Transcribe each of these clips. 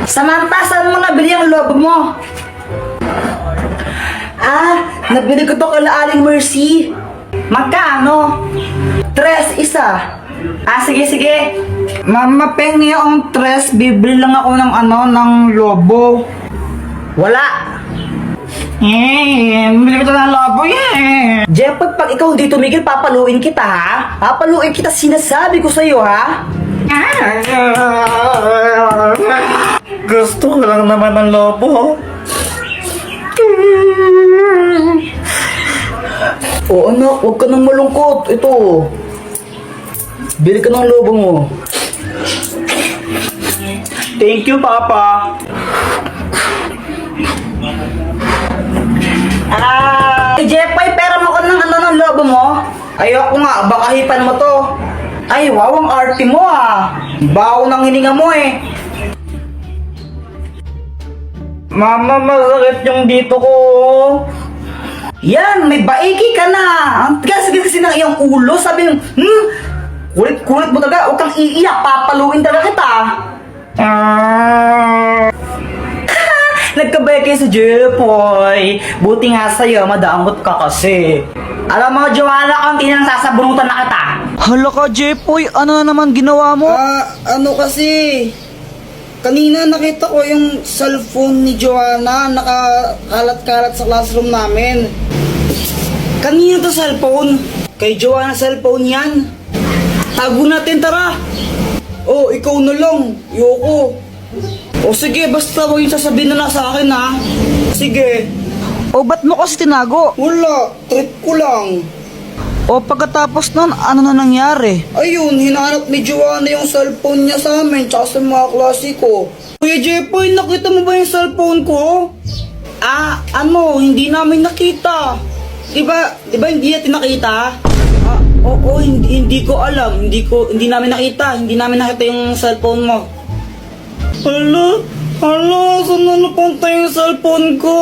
Samantha, saan mo nabili ang lobo mo? Nabili ko to kay Aling Mercy. Magkano? 3 isa. Sige. Mama, pengi ang 3. Bibili lang ako ng lobo. Wala. Bili ko to ng lobo Jeff, pag ikaw hindi tumigil, papaluin kita ha? Papaluin kita, sinasabi ko sa'yo ha? Gusto ko lang naman ng lobo. Anak, huwag ka nang malungkot. Ito. Bili ka ng lobo mo. Thank you, Papa. Jepay, pera mo ka ng lobo mo? Ayoko nga, baka hipan mo to. Ay, wow, ang arte mo Bawo ng hininga mo Mama, masakit yung dito ko. Yan, may baiki ka na. Ang tigas kasi ng iyong ulo. Sabi yung, kulit-kulit mo talaga. Huwag kang iiyak. Papaluin talaga kita. Nagkabay kayo sa Jepoy. Buti nga sa'yo, madaangot ka kasi. Alam mo, Joanna, kung tinang sasabunutan na kita. Hala ka, Jepoy. Ano na naman ginawa mo? Ano kasi, kanina nakita ko yung cellphone ni Joanna nakakalat-kalat sa classroom namin. Kanina to cellphone? Kay Joanna cellphone yan. Tago natin, tara. Ikaw na lang. Yoko. Sige, basta huwag yung sasabihin na sa akin ha. Sige. Ba't mo kasi tinago? Wala, trip ko lang. Pagkatapos nun, ano na nangyari? Ayun, hinanap ni Joanna yung cellphone niya sa amin tsaka sa mga klase ko. Kuya Jepoy, nakita mo ba yung cellphone ko? Hindi namin nakita. Diba hindi natin nakita? Oo, hindi ko alam. Hindi namin nakita. Hindi namin nakita yung cellphone mo. Hala, saan na napunta yung cellphone ko?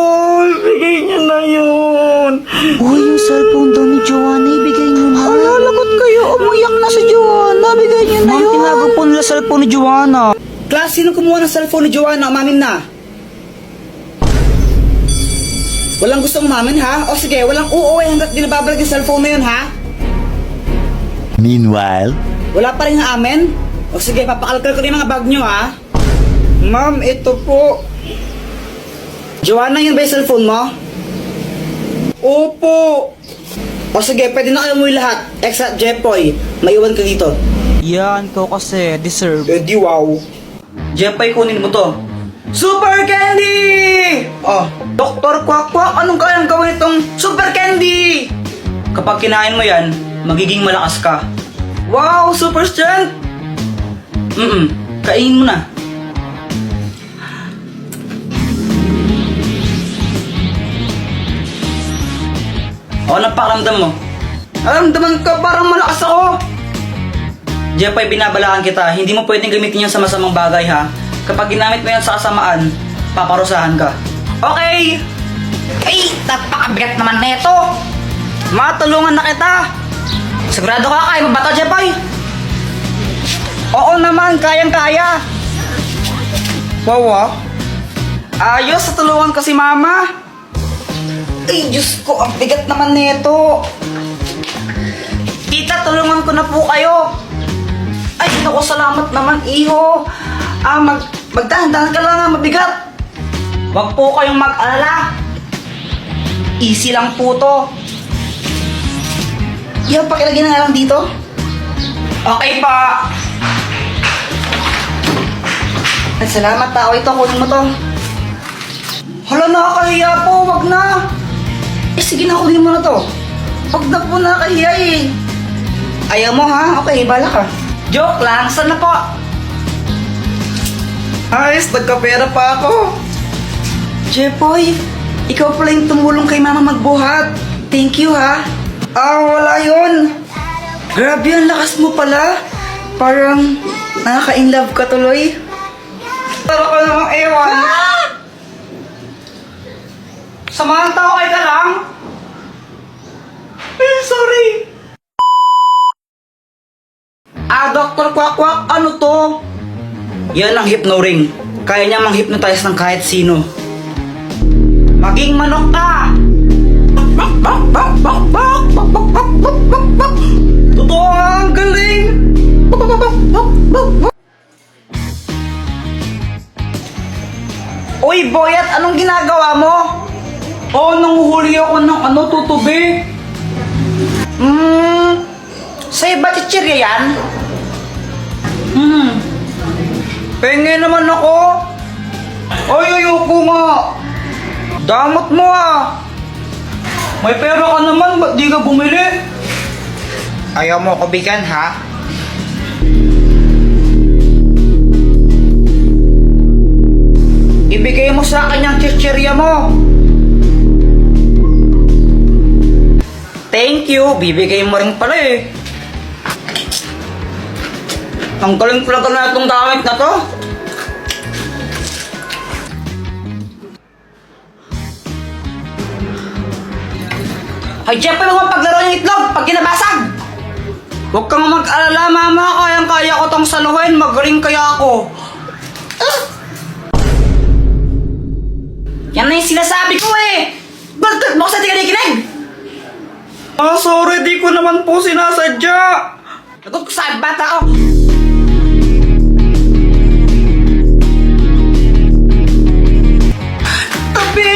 Ibigay niyo na yun. Yung cellphone daw ni Joanna, ibigay niyo na. Hala, lagot kayo. Umiyak na si Joanna. Bigay niyo na yun. Tinago po nila cellphone ni Joanna. Class, sino kumuha ng cellphone ni Joanna? Umamin na. Walang gustong umamin, ha? Sige, walang uuwi hanggat di nababalag yung cellphone na yun, ha? Meanwhile, Wala pa rin amin? Sige, papakalkal ko rin mga bag nyo, ha? Ma'am, ito po. Joanna, yun ba yung cellphone mo? Opo. Sige, pwede na kayo umuwi lahat. Except Jepoy, maiwan ka dito. Yan, ikaw kasi, deserve. Di wow. Jepoy, kunin mo to. Super Candy! Dr. Quack, anong kayang gawin itong Super Candy? Kapag kinain mo yan, magiging malakas ka. Wow, super strength! Kainin mo na. Anong pakiramdam mo? Naramdaman ka parang malakas ako. Jepoy, binabalaan kita. Hindi mo pwedeng gamitin yan sa masamang bagay ha. Kapag ginamit mo yan sa kasamaan, paparusahan ka. Okay! Ay, napakabigat naman na ito! Matulungan na kita! Sigurado ka, kaya mo ba ito, Jepoy? Oo naman, kayang-kaya! Wow, ayos, tulungan ko si Mama! Ay, Diyos ko, ang bigat naman nito! Tita, tulungan ko na po kayo! Ay, naku, salamat naman, iho! Magdahan-dahan ka lang, mabigat! Huwag po kayong mag-alala! Easy lang po to! Yan, pakilagay na lang dito. Okay pa! Ay, salamat tao. Ito, kunin mo to. Hala, nakakahiya po. Wag na. Sige na, kunin mo na to. Wag na po, nakakahiya Ayaw mo ha? Okay, bala ka. Joke lang. Saan na po? Ayos, nagkapera pa ako. Jepoy, ikaw pala yung tumulong kay Mama magbuhat. Thank you ha. Wala yun. Grabe, ang lakas mo pala. Parang nakaka-inlove ka tuloy. Tara ka namang ewan. Samahan tao kayo ka lang. Sorry. Dr. Quack, ano to? Yan ang hypno-ring. Kaya niya mang-hypnotize ng kahit sino. Maging manok ka! Totoo nga, ang galing! Uy, Boyat, anong ginagawa mo? Oh, nanguhuli ako ng tutubi. Sa'yo ba chichirya yan? Penge naman ako. Ay, ayoko nga. Damot mo ah. May pera ka naman, ba't di ka bumili? Ayaw mo ko bigyan, ha? Ibigay mo sa akin yung chichirya mo. Thank you, bibigay mo rin pala eh. Ang galing talaga na itong gamit na to. Ay, Jeff, ano ang paglaro ng itlog pag ginabasag? Huwag kang mag-alala, mama. Kayang-kaya ko tong saluhin. Magaling kaya ako. Yan na yung sinasabi ko eh. Bakit mo ko sa tigalig-kinig? Sorry, di ko naman po sinasadya. Lagot ko sa bata ko. Tabi!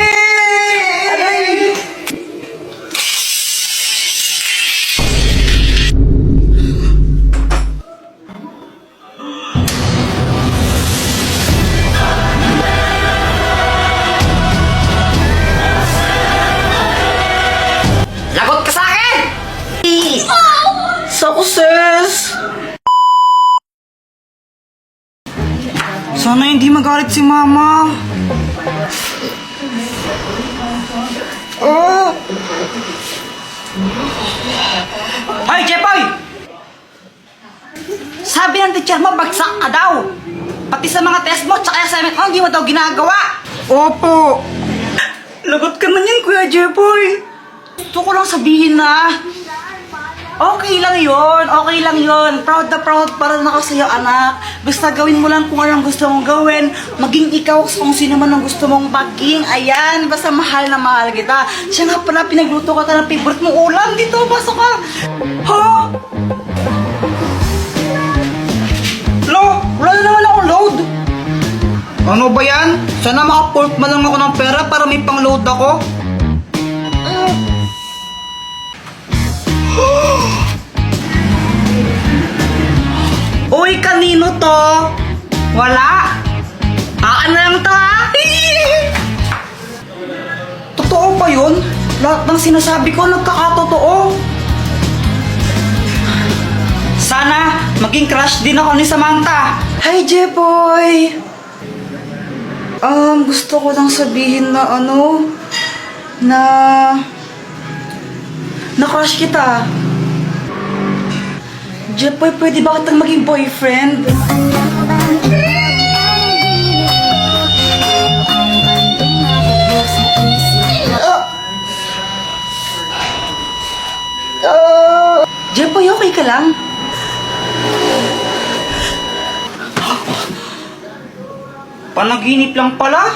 Lagot ka sa akin! Success! Sana hindi magalit si mama. Oh! Hoy, Jepoy! Sabi ng teacher mo, bagsak ka daw. Pati sa mga test mo, tsaka assignment mo, hindi mo daw ginagawa. Opo. Lagot ka na yan, Kuya Jepoy. Gusto ko lang sabihin na, okay lang yon. Proud na proud para na ako sa'yo, anak. Basta gawin mo lang kung anong gusto mong gawin. Maging ikaw kung sino man ang gusto mong maging. Ayan, basta mahal na mahal kita. Siya nga pala, pinagluto ka ng favorite mong ulam. Dito, pasok ka. Ha? Lo, wala na naman akong load. Ano ba yan? Sana maka-port man lang ako ng pera para may pang-load ako. Uy, kanino to? Wala. Ano lang to, ha? Totoo ba yun? Lahat ng sinasabi ko nagkakatotoo. Sana maging crush din ako ni Samantha. Hi, Jepoy. Gusto ko lang sabihin na na crush kita. Jepoy, pwede ba kitang maging boyfriend? Jepoy, okay ka lang? Panaginip lang pala?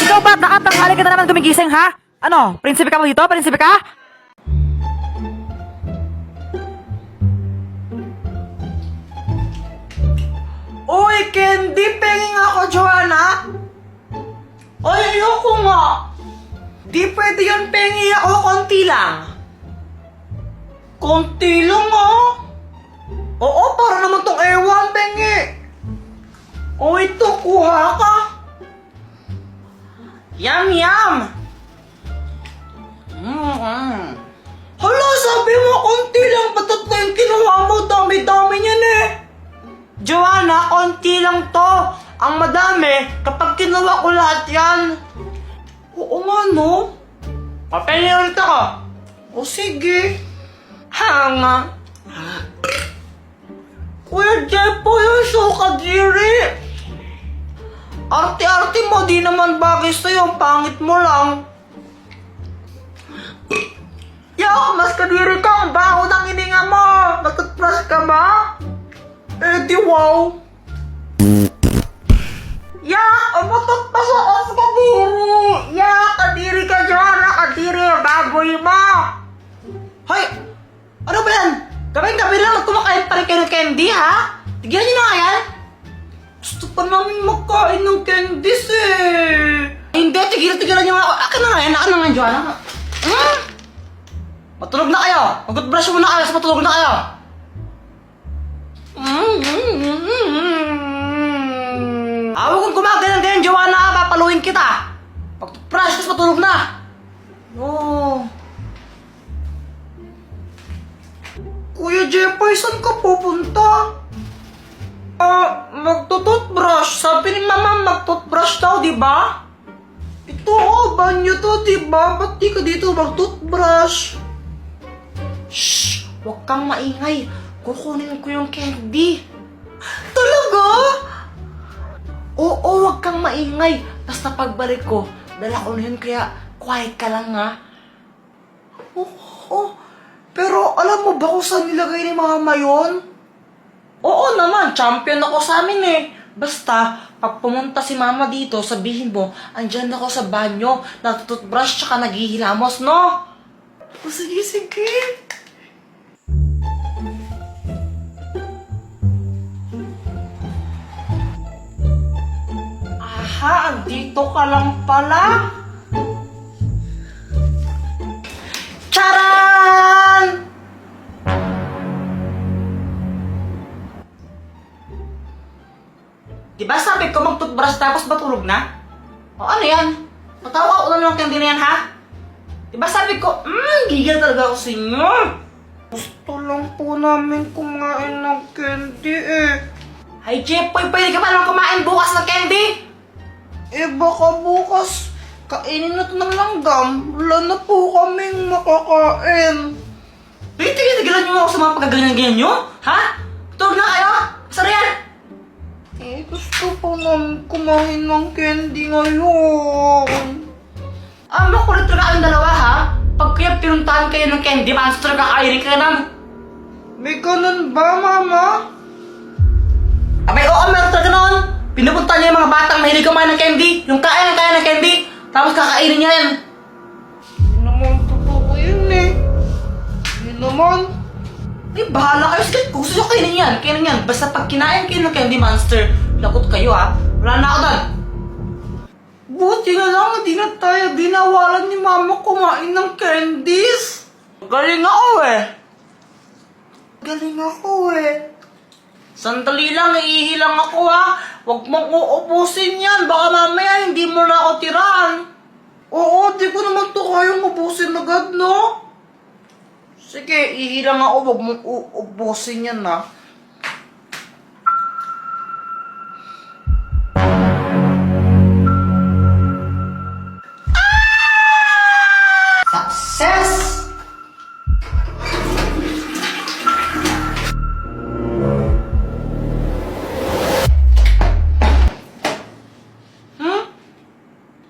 Ikaw ba? Nakatanghali ka na naman gumigising, ha? Ano? Prinsipe ka mo dito? Prinsipe ka? Uy, Candy! Pengi nga ako, Joanna! Ay, ayoko nga! Di pwede yun, pengi ako, konti lang. Konti lang, ah? Oo, para naman tong ewan, pengi. O, ito, kuha ka. Yum, yum! Hala, sabi mo, konti lang, patatlo yung kinuha mo, dami-dami niyan eh. Joanna, konti lang to. Ang madami, kapag kinuha ko lahat yan. Oo nga, no? Papel ulit ako. O sige. Hanga. Kuya Jepoy, so kadiri. Arte-arte mo, di naman bagay sa'yo. Ang pangit mo lang. Yo, mas kadiri ka. Ang baho ng hininga mo. Nagtutbrush ka ba? Eh di wow. candy, ha? Tigyan niyo na nga yan. Gusto pa namin makain ng candies eh. Hindi, tigilan niyo nga. Akin na nga yan, akin na nga yan, Joanna. Matulog na kayo. Mag-brush muna kayo, matulog na kayo. Huwag kang gumagano'n, Joanna, papaluin kita. Pag-brush, tapos matulog na. Oh. Kuya Jepay, saan ka pupunta? Magtututbrush. Sabi ni Mama magtutbrush daw, di ba? Ito banyo to, di ba? Ba't di ka dito magtutbrush? Shh! Huwag kang maingay. Kukunin ko yung candy. Talaga? Oo, huwag kang maingay. Basta pagbalik ko, dala ko na yun, kaya quiet ka lang, ha? Pero alam mo ba kung saan nilagay ni Mama yun? Oo naman, champion ako sa amin eh. Basta, pag pumunta si Mama dito, sabihin mo, andyan ako sa banyo, nagtututbrush tsaka naghihilamos, no? Sige, sige. Aha, andito ka lang pala. Charan! Diba sabi ko mag-toothbrush tapos matulog na? O ano yan? Matawa ko na lang candy na yan, ha? Diba sabi ko, gigil talaga ako sa inyo. Gusto lang po namin kumain ng candy eh. Ay, Jepoy, pwede ka pa lang kumain bukas ng candy? Eh baka bukas kainin na to ng langgam. Wala na po kaming makakain. Wait, tigilan niyo ako sa mga pagkaganyan-ganyan nyo? Ha? Tulog na kayo? Sara yan? Eh gusto po namin kumain ng candy ngayon. Makulit talaga kayong dalawa, ha? Pag kaya pinuntahan kayo ng candy, monster kakainin ka na. May ganun ba, Mama? Abay, oo, meron talaga noon. Pinupunta niya yung mga batang mahilig kumain ng candy. Yung kaya ng candy. Tapos kakainin niya yan. Hindi naman totoo yun eh. Hindi naman. Eh, bahala kayo. Sige, kung gusto nyo kainin yan, kainin yan. Basta pag kinain kayo ng candy monster, lagot kayo, ha? Wala na ako doon. Buti na lang, hindi na tayo dinawalan ni Mama kumain ng candies. Galing ako, eh. Galing ako eh. Sandali lang, iihilang ako, ha? Huwag mong uubusin yan. Baka mamaya hindi mo na ako tirahan. Oo, di ko naman to kayang ubusin agad, no? Sige, ihilang ako. Huwag mong uubusin yan, ha? Success!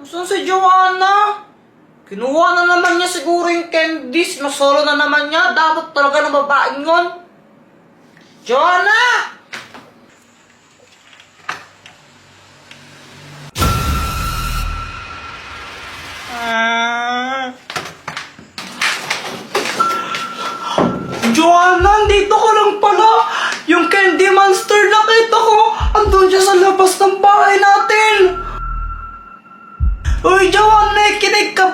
Saan si Joanna? Kinuha na naman niya siguro yung candy. Sinusolo na naman niya. Dapat talaga ng babaeng yun. Joanna! Joanna, dito ka lang pala! Yung candy monster nakita ko! Andun siya sa labas ng bahay natin! Uy, Joanna, kinig ka